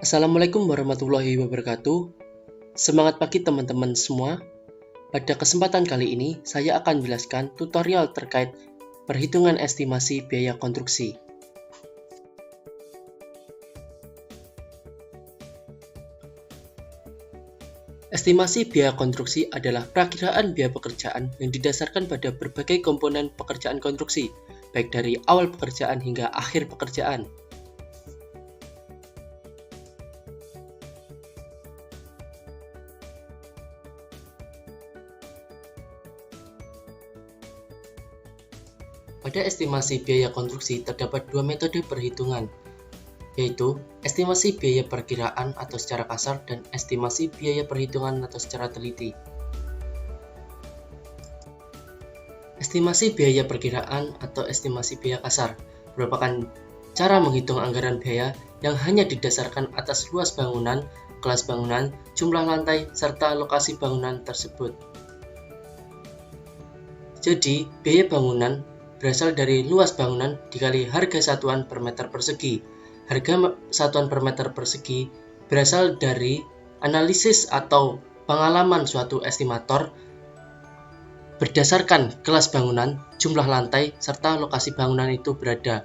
Assalamualaikum warahmatullahi wabarakatuh. Semangat pagi teman-teman semua. Pada kesempatan kali ini, saya akan menjelaskan tutorial terkait perhitungan estimasi biaya konstruksi. Estimasi biaya konstruksi adalah perakiraan biaya pekerjaan yang didasarkan pada berbagai komponen pekerjaan konstruksi, baik dari awal pekerjaan hingga akhir pekerjaan. Pada estimasi biaya konstruksi terdapat dua metode perhitungan, yaitu estimasi biaya perkiraan atau secara kasar dan estimasi biaya perhitungan atau secara teliti. Estimasi biaya perkiraan atau estimasi biaya kasar merupakan cara menghitung anggaran biaya yang hanya didasarkan atas luas bangunan, kelas bangunan, jumlah lantai, serta lokasi bangunan tersebut. Jadi, biaya bangunan berasal dari luas bangunan dikali harga satuan per meter persegi. Harga satuan per meter persegi berasal dari analisis atau pengalaman suatu estimator berdasarkan kelas bangunan, jumlah lantai, serta lokasi bangunan itu berada.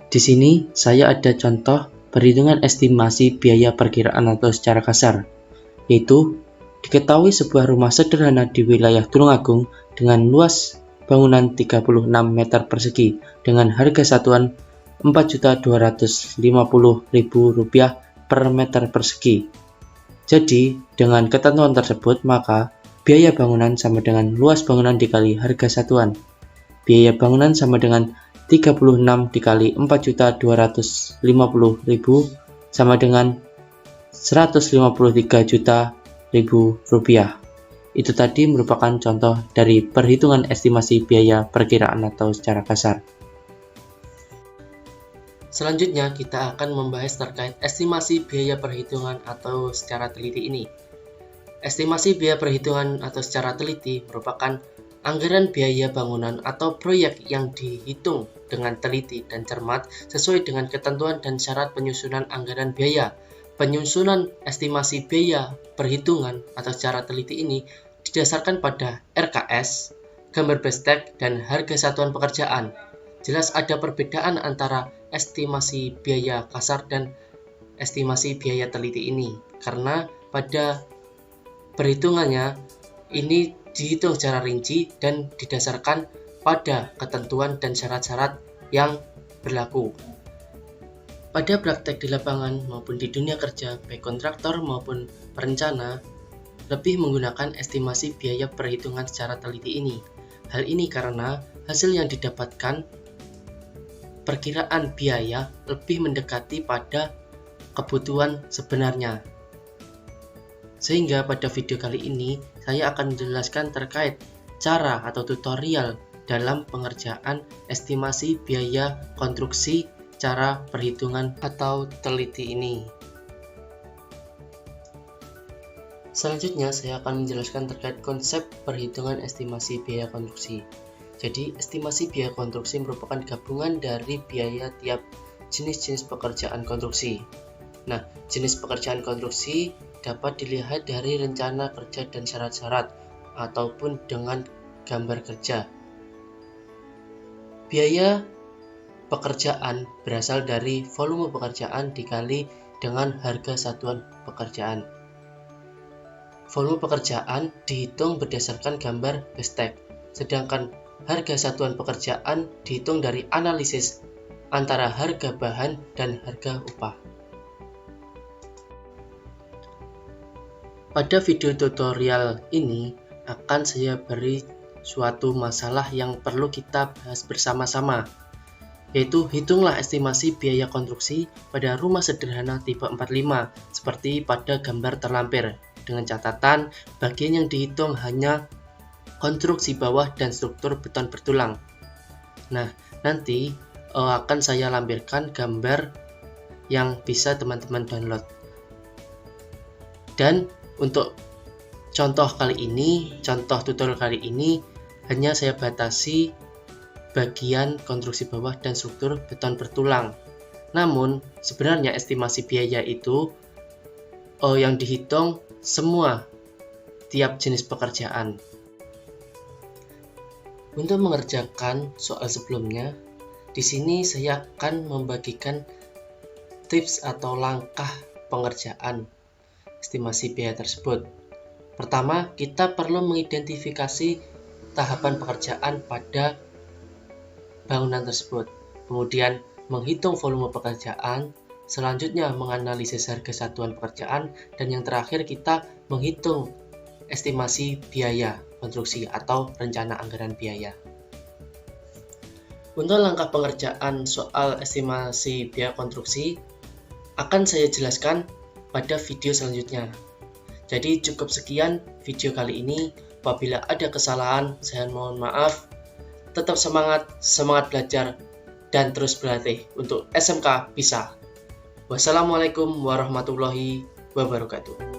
Di sini saya ada contoh perhitungan estimasi biaya perkiraan atau secara kasar, yaitu diketahui sebuah rumah sederhana di wilayah Tulungagung dengan luas bangunan 36 meter persegi dengan harga satuan Rp4.250.000 per meter persegi. Jadi, dengan ketentuan tersebut, maka biaya bangunan sama dengan luas bangunan dikali harga satuan. Biaya bangunan sama dengan 36 dikali 4.250.000 sama dengan Rp153.000. Itu tadi merupakan contoh dari perhitungan estimasi biaya perkiraan atau secara kasar. Selanjutnya kita akan membahas terkait estimasi biaya perhitungan atau secara teliti ini. Estimasi biaya perhitungan atau secara teliti merupakan anggaran biaya bangunan atau proyek yang dihitung dengan teliti dan cermat sesuai dengan ketentuan dan syarat penyusunan anggaran biaya. Penyusunan estimasi biaya perhitungan atau secara teliti ini didasarkan pada RKS, gambar bestek, dan harga satuan pekerjaan. Jelas ada perbedaan antara estimasi biaya kasar dan estimasi biaya teliti ini, karena pada perhitungannya ini dihitung secara rinci dan didasarkan pada ketentuan dan syarat-syarat yang berlaku. Pada praktek di lapangan maupun di dunia kerja, baik kontraktor maupun perencana lebih menggunakan estimasi biaya perhitungan secara teliti ini. Hal ini karena hasil yang didapatkan perkiraan biaya lebih mendekati pada kebutuhan sebenarnya. Sehingga pada video kali ini saya akan menjelaskan terkait cara atau tutorial dalam pengerjaan estimasi biaya konstruksi cara perhitungan atau teliti ini. Selanjutnya saya akan menjelaskan terkait konsep perhitungan estimasi biaya konstruksi. Jadi, estimasi biaya konstruksi merupakan gabungan dari biaya tiap jenis-jenis pekerjaan konstruksi. Nah, jenis pekerjaan konstruksi dapat dilihat dari rencana kerja dan syarat-syarat ataupun dengan gambar kerja. Biaya pekerjaan berasal dari volume pekerjaan dikali dengan harga satuan pekerjaan. Volume pekerjaan dihitung berdasarkan gambar bestek, sedangkan harga satuan pekerjaan dihitung dari analisis antara harga bahan dan harga upah. Pada video tutorial ini akan saya beri suatu masalah yang perlu kita bahas bersama-sama, yaitu hitunglah estimasi biaya konstruksi pada rumah sederhana tipe 45 seperti pada gambar terlampir, dengan catatan bagian yang dihitung hanya konstruksi bawah dan struktur beton bertulang. Nah, nanti akan saya lampirkan gambar yang bisa teman-teman download. Dan untuk contoh tutorial kali ini hanya saya batasi bagian konstruksi bawah dan struktur beton bertulang. Namun, sebenarnya estimasi biaya itu yang dihitung semua tiap jenis pekerjaan. Untuk mengerjakan soal sebelumnya, di sini saya akan membagikan tips atau langkah pengerjaan estimasi biaya tersebut. Pertama, kita perlu mengidentifikasi tahapan pekerjaan pada bangunan tersebut. Kemudian, menghitung volume pekerjaan. Selanjutnya, menganalisis harga satuan pekerjaan. Dan yang terakhir, kita menghitung estimasi biaya konstruksi atau rencana anggaran biaya. Untuk langkah pengerjaan soal estimasi biaya konstruksi akan saya jelaskan pada video selanjutnya. Jadi cukup sekian video kali ini. Apabila ada kesalahan, saya mohon maaf. Tetap semangat belajar, dan terus berlatih untuk SMK bisa. Wassalamualaikum warahmatullahi wabarakatuh.